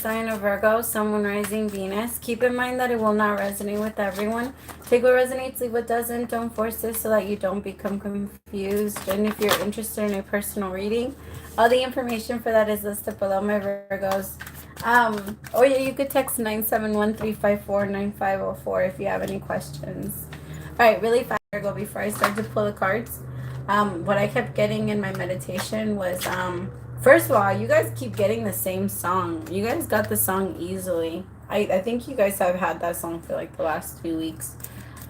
sign of Virgo, Sun, Moon, Rising, Venus. Keep in mind that it will not resonate with everyone. Take what resonates, leave what doesn't. Don't force it so that you don't become confused. And if you're interested in a personal reading, all the information for that is listed below, my Virgos. Or yeah, you could text 971-354-9504 if you have any questions. All right, really fast, Virgo, before I start to pull the cards. What I kept getting in my meditation was, first of all, you guys keep getting the same song. You guys got the song easily. I think you guys have had that song for like the last 2 weeks.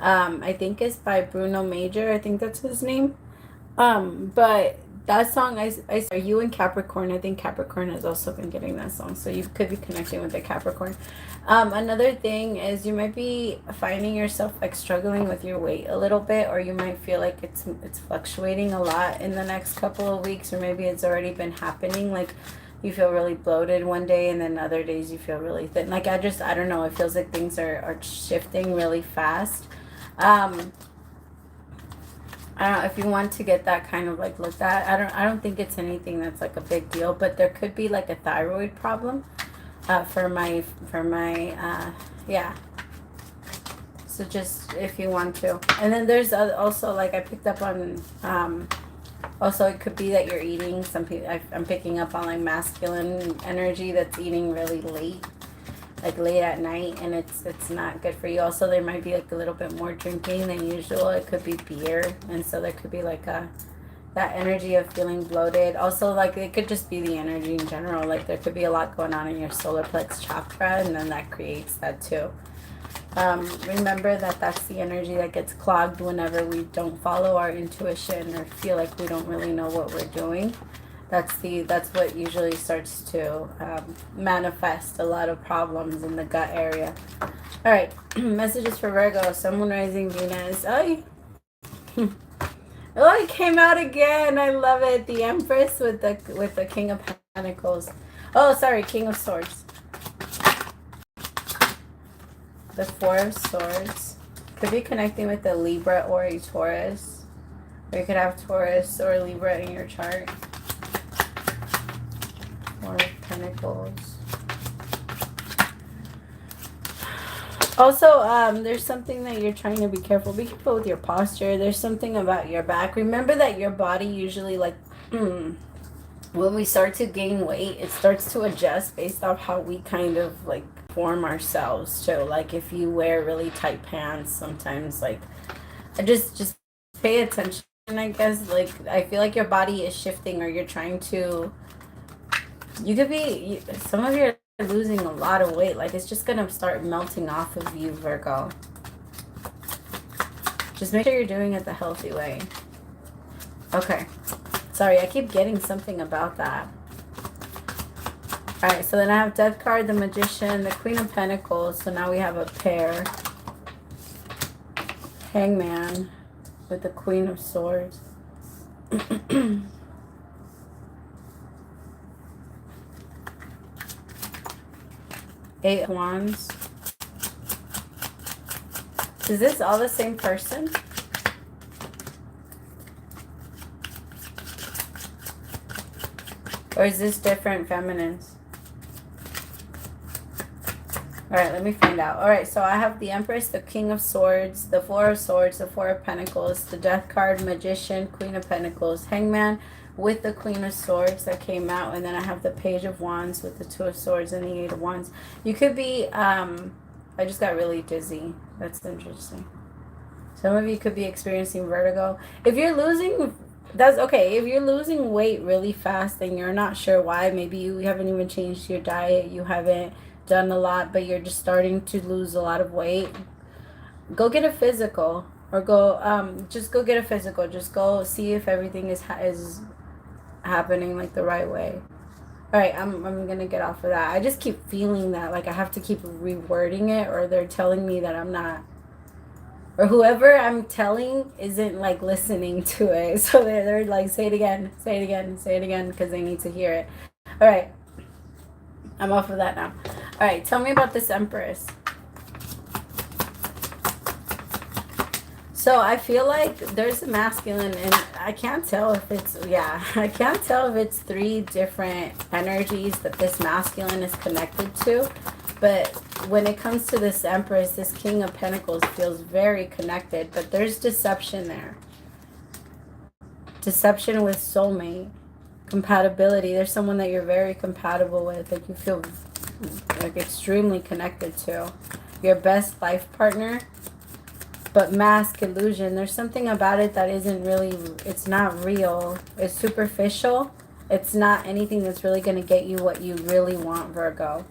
I think it's by Bruno Major. I think that's his name. But that song, I saw you in Capricorn. I think Capricorn has also been getting that song. So you could be connecting with the Capricorn. Another thing is you might be finding yourself like struggling with your weight a little bit, or you might feel like it's fluctuating a lot in the next couple of weeks, or maybe it's already been happening. Like you feel really bloated one day and then other days you feel really thin. Like I don't know. It feels like things are shifting really fast. I don't know if you want to get that kind of like looked at. I don't think it's anything that's like a big deal, but there could be like a thyroid problem for my yeah. So just if you want to. And then there's also like I picked up on also it could be that you're eating some people. I'm picking up on like masculine energy that's eating really late. Like late at night, and it's not good for you. Also, there might be like a little bit more drinking than usual. It could be beer, and so there could be like that energy of feeling bloated. Also, like it could just be the energy in general. Like there could be a lot going on in your solar plex chakra, and then that creates that too. Remember that that's the energy that gets clogged whenever we don't follow our intuition or feel like we don't really know what we're doing. That's what usually starts to manifest a lot of problems in the gut area. All right, messages for Virgo, Sun, Moon, Rising, Venus. Oh, it came out again. I love it. The Empress with the King of Pentacles. Oh, sorry, King of Swords. The Four of Swords. Could be connecting with the Libra or a Taurus. Or you could have Taurus or Libra in your chart. Four of Pentacles. Also, there's something that you're trying to be careful. Be careful with your posture. There's something about your back. Remember that your body usually, like, when we start to gain weight, it starts to adjust based off how we kind of, like, form ourselves. So, like, if you wear really tight pants, sometimes, like, just pay attention, I guess. Like, I feel like your body is shifting, or you're trying to... You could be, some of you are losing a lot of weight. Like, it's just going to start melting off of you, Virgo. Just make sure you're doing it the healthy way. Okay. Sorry, I keep getting something about that. Alright, so then I have Death card, the Magician, the Queen of Pentacles. So now we have a pair. Hangman with the Queen of Swords. Eight of Wands. Is this all the same person? Or is this different feminines? Alright, let me find out. Alright, so I have the Empress, the King of Swords, the Four of Swords, the Four of Pentacles, the Death card, Magician, Queen of Pentacles, Hangman with the Queen of Swords that came out, and then I have the Page of Wands with the Two of Swords and the Eight of Wands. You could be, I just got really dizzy. That's interesting. Some of you could be experiencing vertigo. If you're losing, that's okay. If you're losing weight really fast and you're not sure why, maybe you haven't even changed your diet, you haven't done a lot, but you're just starting to lose a lot of weight, go get a physical, or go, just go get a physical. Just go see if everything is happening like the right way. All right, I'm gonna get off of that. I just keep feeling that like I have to keep rewording it, or they're telling me that I'm not, or whoever I'm telling isn't like listening to it. So they're like, say it again, say it again, say it again, because they need to hear it. All right, I'm off of that now. All right, tell me about this Empress. So I feel like there's a masculine, and I can't tell if it's, yeah, I can't tell if it's 3 different energies that this masculine is connected to. But when it comes to this Empress, this King of Pentacles feels very connected, but there's deception there. Deception with soulmate. Compatibility. There's someone that you're very compatible with, that you feel like extremely connected to. Your best life partner. But mask, illusion, there's something about it that isn't really, it's not real. It's superficial. It's not anything that's really going to get you what you really want, Virgo.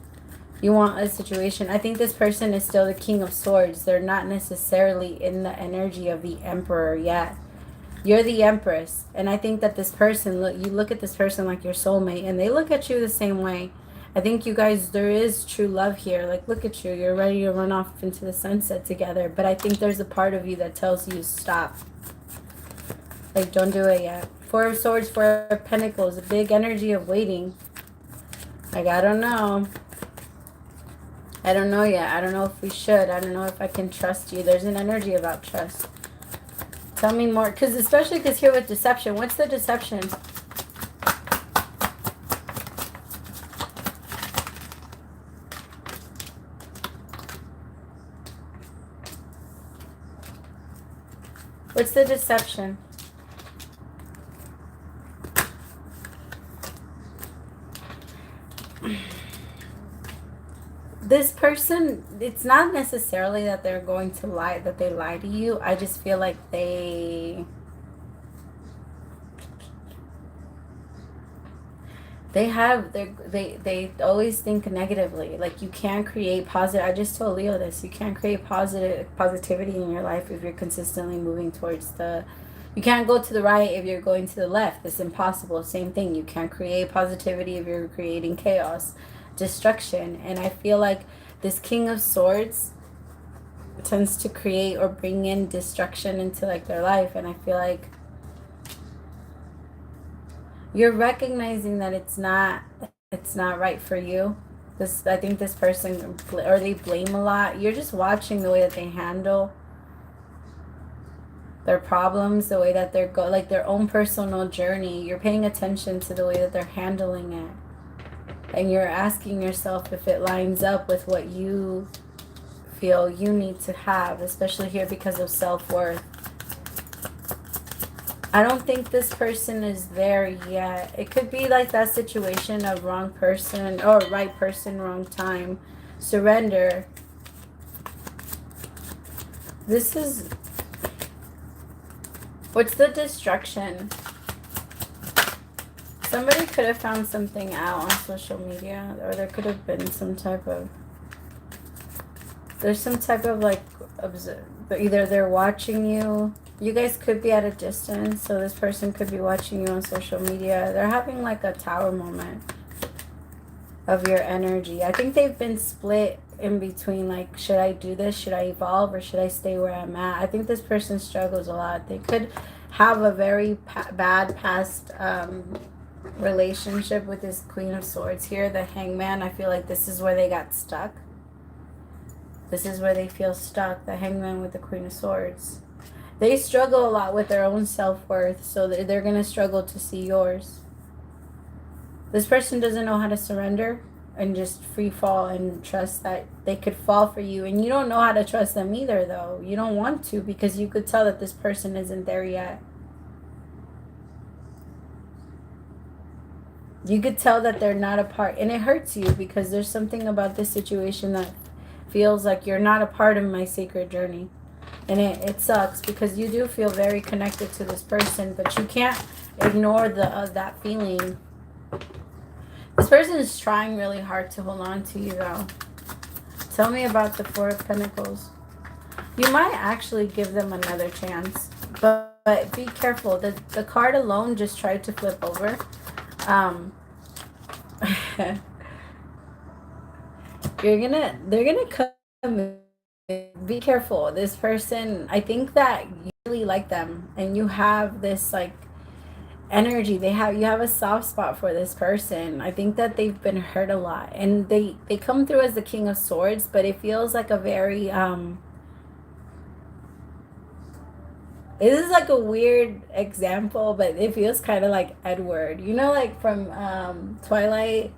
You want a situation. I think this person is still the King of Swords. They're not necessarily in the energy of the Emperor yet. You're the Empress. And I think that this person, you look at this person like your soulmate, and they look at you the same way. I think you guys, there is true love here. Like, look at you. You're ready to run off into the sunset together. But I think there's a part of you that tells you stop. Like, don't do it yet. 4 of Swords, 4 of Pentacles. A big energy of waiting. Like, I don't know. I don't know yet. I don't know if we should. I don't know if I can trust you. There's an energy about trust. Tell me more. Especially because here with deception. What's the deception? What's the deception? This person, it's not necessarily that they're going to lie, that they lie to you. I just feel like they always think negatively. Like, you can't create positive. I just told Leo this. You can't create positivity in your life if you're consistently moving towards the, you can't go to the right if you're going to the left. It's impossible. Same thing. You can't create positivity if you're creating chaos, destruction. And I feel like this King of Swords tends to create or bring in destruction into like their life. And I feel like you're recognizing that it's not right for you. I think this person, or they blame a lot. You're just watching the way that they handle their problems, the way that they're like their own personal journey. You're paying attention to the way that they're handling it. And you're asking yourself if it lines up with what you feel you need to have, especially here because of self-worth. I don't think this person is there yet. It could be like that situation of wrong person, or right person, wrong time. Surrender. This is... What's the destruction? Somebody could have found something out on social media, or there could have been some type of... There's some type of like... Either they're watching you... You guys could be at a distance, so this person could be watching you on social media. They're having like a tower moment of your energy. I think they've been split in between, like, should I do this? Should I evolve, or should I stay where I'm at? I think this person struggles a lot. They could have a very bad past relationship with this Queen of Swords here, the Hangman. I feel like this is where they got stuck. This is where they feel stuck, the Hangman with the Queen of Swords. They struggle a lot with their own self-worth, so they're going to struggle to see yours. This person doesn't know how to surrender and just free fall and trust that they could fall for you. And you don't know how to trust them either, though. You don't want to, because you could tell that this person isn't there yet. You could tell that they're not a part, and it hurts you because there's something about this situation that feels like you're not a part of my sacred journey. And it sucks because you do feel very connected to this person, but you can't ignore that feeling. This person is trying really hard to hold on to you, though. Tell me about the 4 of Pentacles. You might actually give them another chance, but be careful. The card alone just tried to flip over. They're gonna come in. Be careful. This person, I think that you really like them, and you have this like energy. You have a soft spot for this person. I think that they've been hurt a lot, and they come through as the King of Swords, but it feels like a very This is like a weird example, but it feels kind of like Edward. You know, like from Twilight.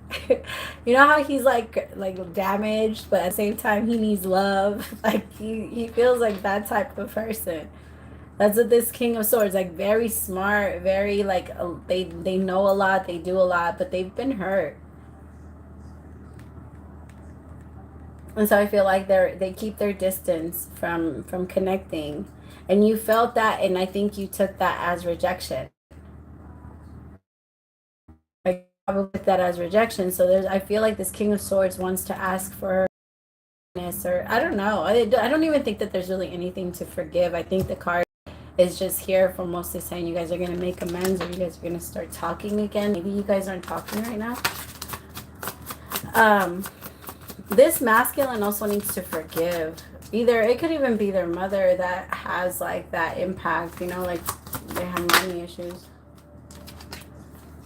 You know how he's like damaged, but at the same time he needs love. Like he feels like that type of person. That's what this King of Swords, like very smart, very like they know a lot, they do a lot, but they've been hurt. And so I feel like they keep their distance from connecting. And you felt that, and I think you took that as rejection. I probably took that as rejection. So I feel like this King of Swords wants to ask for forgiveness, or I don't know. I don't even think that there's really anything to forgive. I think the card is just here for mostly saying you guys are going to make amends, or you guys are going to start talking again. Maybe you guys aren't talking right now. This masculine also needs to forgive. Either it could even be their mother that has like that impact, you know, like they have money issues.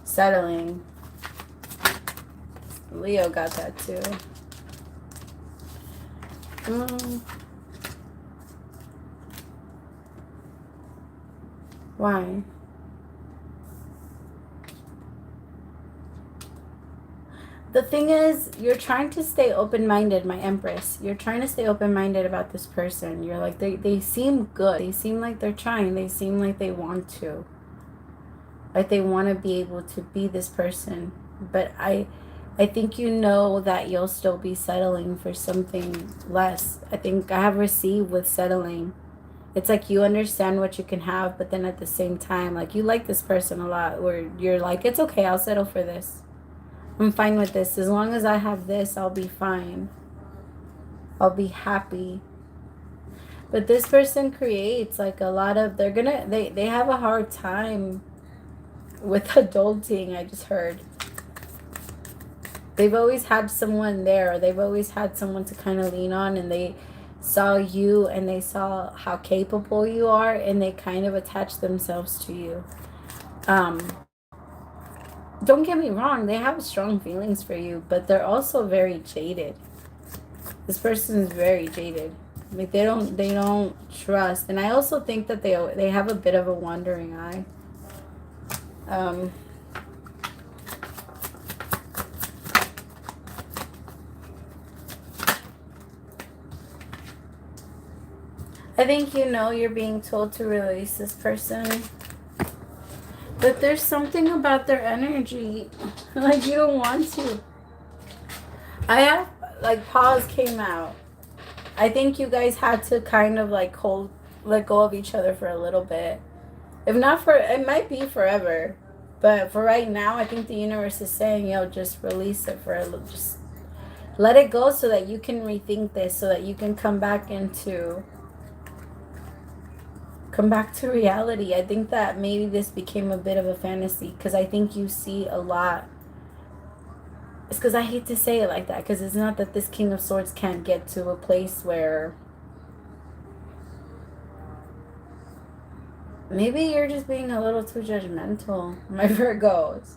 Settling. Leo got that too. Why? The thing is, you're trying to stay open-minded, my Empress. You're trying to stay open-minded about this person. You're like, they seem good. They seem like they're trying. They seem like they want to. Like they want to be able to be this person. But I think you know that you'll still be settling for something less. I think I have received with settling. It's like you understand what you can have, but then at the same time, like you like this person a lot, where you're like, it's okay, I'll settle for this. I'm fine with this. As long as I have this, I'll be fine. I'll be happy. But this person creates like a lot of, they have a hard time with adulting, I just heard. They've always had someone there, or they've always had someone to kind of lean on, and they saw you and they saw how capable you are, and they kind of attached themselves to you. Don't get me wrong, they have strong feelings for you, but they're also very jaded. This person is very jaded. Like they don't trust. And I also think that they have a bit of a wandering eye. I think you know you're being told to release this person. But there's something about their energy. Like you don't want to. I have, like, pause came out. I think you guys had to kind of like let go of each other for a little bit. If not for, it might be forever. But for right now, I think the universe is saying, yo, just release it for a little, just let it go so that you can rethink this, so that you can come back to reality. I think that maybe this became a bit of a fantasy, because I think you see a lot. It's because I hate to say it like that, because it's not that this King of Swords can't get to a place where maybe you're just being a little too judgmental, my Virgos,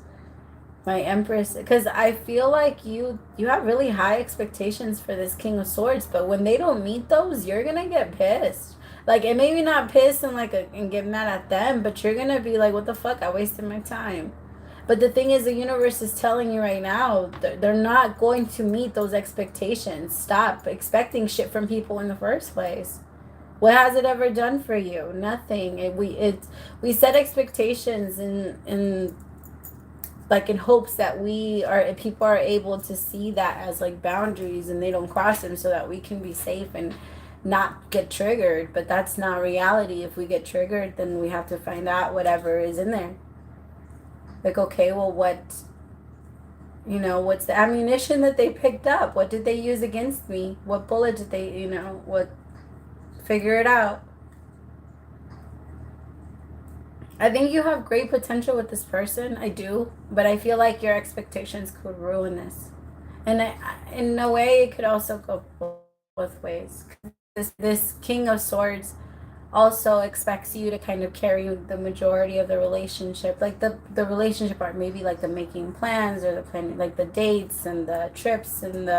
my Empress, because I feel like you have really high expectations for this King of Swords, but when they don't meet those, you're gonna get pissed. Like, and maybe not pissed and get mad at them, but you're gonna be like, what the fuck, I wasted my time. But the thing is, the universe is telling you right now, they're not going to meet those expectations. Stop expecting shit from people in the first place. What has it ever done for you? Nothing. We set expectations in like in hopes that people are able to see that as like boundaries, and they don't cross them, so that we can be safe and not get triggered. But that's not reality. If we get triggered, then we have to find out whatever is in there. Like, okay, well, what's the ammunition that they picked up? What did they use against me? What bullet did they, figure it out. I think you have great potential with this person. I do. But I feel like your expectations could ruin this. And in a way, it could also go both ways. This King of Swords also expects you to kind of carry the majority of the relationship. Like the relationship part, maybe like the making plans, or the planning, like the dates and the trips and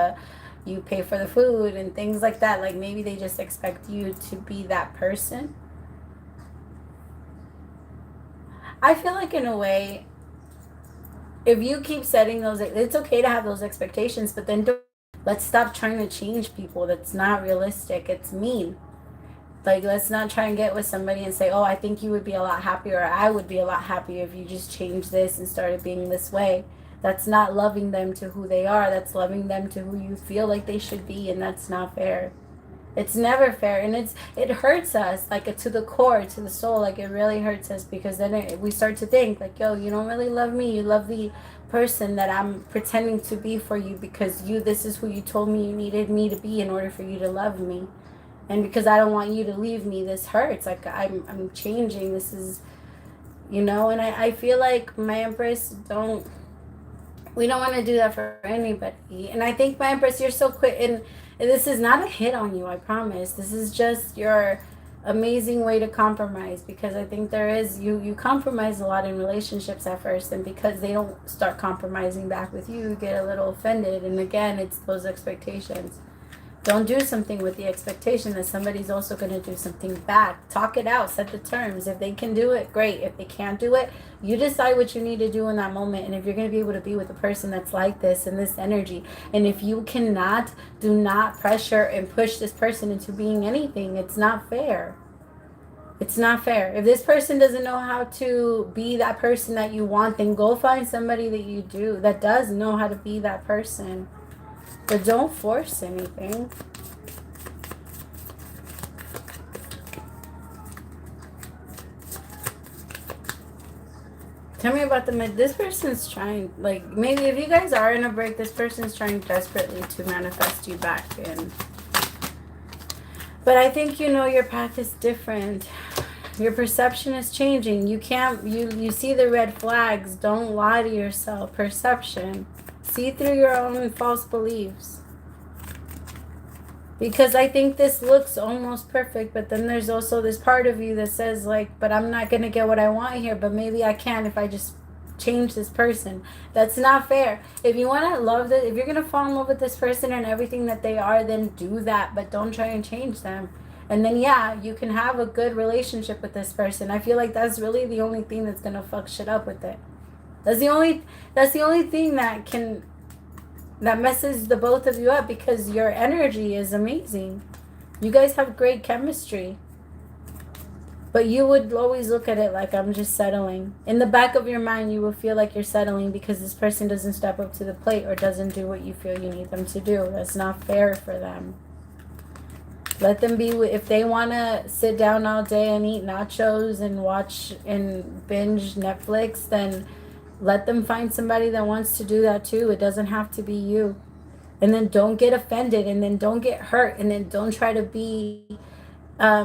you pay for the food and things like that. Like maybe they just expect you to be that person. I feel like in a way, if you keep setting those, it's okay to have those expectations, but then let's stop trying to change people. That's not realistic. It's mean. Like, let's not try and get with somebody and say, oh, I think you would be a lot happier, or I would be a lot happier if you just changed this and started being this way. That's not loving them to who they are. That's loving them to who you feel like they should be, and that's not fair. It's never fair, and it hurts us, like, to the core, to the soul. Like, it really hurts us, because then we start to think like, yo, you don't really love me. You love the person that I'm pretending to be for you, because this is who you told me you needed me to be in order for you to love me. And because I don't want you to leave me, this hurts. Like, I'm changing. This is, and I feel like my Empress, we don't want to do that for anybody. And I think, my Empress, you're so quick. And this is not a hit on you, I promise. This is just your amazing way to compromise. Because I think there is, you compromise a lot in relationships at first. And because they don't start compromising back with you, you get a little offended. And again, it's those expectations. Don't do something with the expectation that somebody's also going to do something back. Talk it out. Set the terms. If they can do it, great. If they can't do it, you decide what you need to do in that moment. And if you're going to be able to be with a person that's like this and this energy, and if you cannot, do not pressure and push this person into being anything. It's not fair. It's not fair. If this person doesn't know how to be that person that you want, then go find somebody that does know how to be that person. But don't force anything. Tell me about this person's trying, like, maybe if you guys are in a break, this person's trying desperately to manifest you back in. But I think your path is different. Your perception is changing. You see the red flags. Don't lie to yourself. Perception. See through your own false beliefs. Because I think this looks almost perfect, but then there's also this part of you that says, like, but I'm not going to get what I want here, but maybe I can if I just change this person. That's not fair. If you want to love if you're going to fall in love with this person and everything that they are, then do that, but don't try and change them. And then, yeah, you can have a good relationship with this person. I feel like that's really the only thing that's going to fuck shit up with it. That's the only thing that messes the both of you up, because your energy is amazing. You guys have great chemistry. But you would always look at it like, I'm just settling. In the back of your mind, you will feel like you're settling because this person doesn't step up to the plate or doesn't do what you feel you need them to do. That's not fair for them. Let them be. If they want to sit down all day and eat nachos and watch and binge Netflix, then let them find somebody that wants to do that too. It doesn't have to be you. And then don't get offended, and then don't get hurt, and then don't try to be, I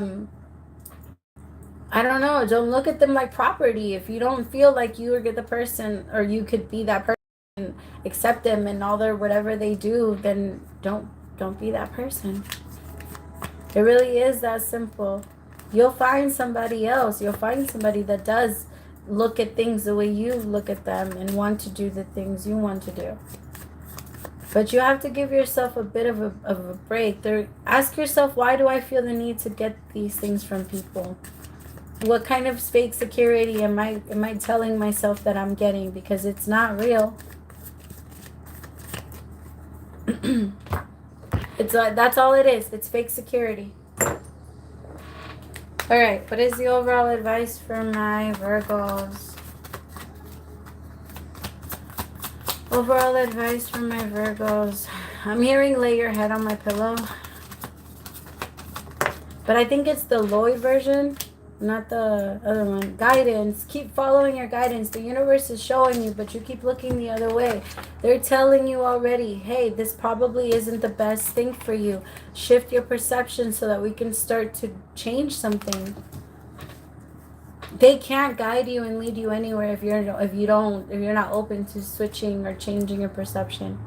don't know, don't look at them like property. If you don't feel like you are the person, or you could be that person and accept them and all their whatever they do, then don't be that person. It really is that simple. You'll find somebody else. You'll find somebody that does look at things the way you look at them and want to do the things you want to do. But you have to give yourself a bit of a break. Ask yourself, why do I feel the need to get these things from people? What kind of fake security am I telling myself that I'm getting? Because it's not real. That's all it is. It's fake security. All right, what is the overall advice for my Virgos? Overall advice for my Virgos. I'm hearing lay your head on my pillow. But I think it's the Lloyd version, not the other one. Guidance. Keep following your guidance. The universe is showing you, but you keep looking the other way. They're telling you already, hey, this probably isn't the best thing for you. Shift your perception so that we can start to change something. They can't guide you and lead you anywhere if you're not open to switching or changing your perception.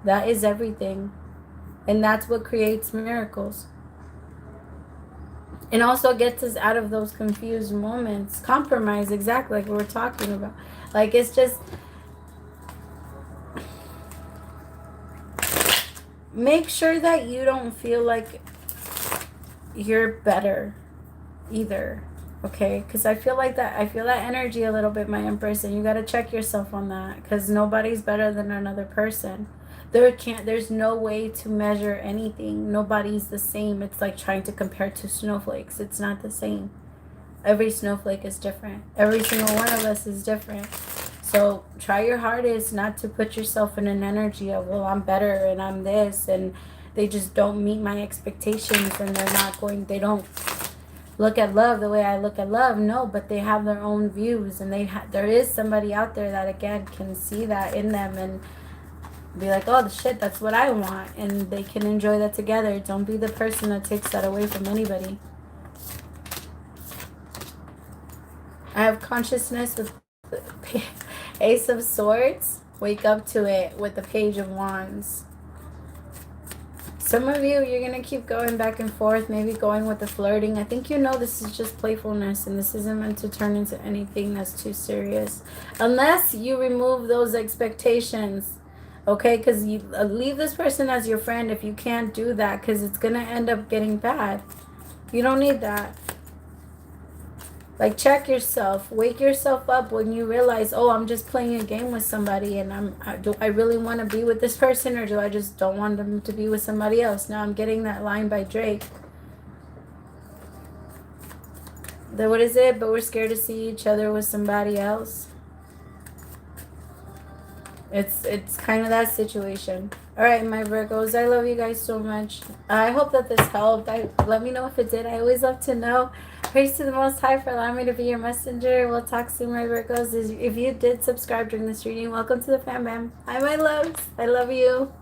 That is everything. And that's what creates miracles. And also gets us out of those confused moments. Compromise, exactly like we were talking about. Like, it's just, make sure that you don't feel like you're better either. Okay, because I feel like that. I feel that energy a little bit, my Empress, and you got to check yourself on that, because nobody's better than another person. There's no way to measure anything. Nobody's the same. It's like trying to compare two snowflakes. It's not the same. Every snowflake is different. Every single one of us is different. So try your hardest not to put yourself in an energy of, well, I'm better and I'm this, and they just don't meet my expectations, and they don't look at love the way I look at love. No, but they have their own views, and there is somebody out there that, again, can see that in them and be like, oh, the shit, that's what I want, and they can enjoy that together. Don't be the person that takes that away from anybody. I have consciousness with the Ace of Swords. Wake up to it with the Page of Wands. Some of you, you're going to keep going back and forth, maybe going with the flirting. I think you know this is just playfulness, and this isn't meant to turn into anything that's too serious. Unless you remove those expectations, okay? Because you leave this person as your friend if you can't do that, because it's going to end up getting bad. You don't need that. Like, check yourself. Wake yourself up when you realize, oh, I'm just playing a game with somebody, and do I really want to be with this person, or do I just don't want them to be with somebody else? Now I'm getting that line by Drake. What is it? But we're scared to see each other with somebody else. It's kind of that situation. All right, my Virgos, I love you guys so much. I hope that this helped. Let me know if it did. I always love to know. Praise to the Most High for allowing me to be your messenger. We'll talk soon, my Virgos. If you did subscribe during this reading, welcome to the fam bam. Hi, my loves. I love you.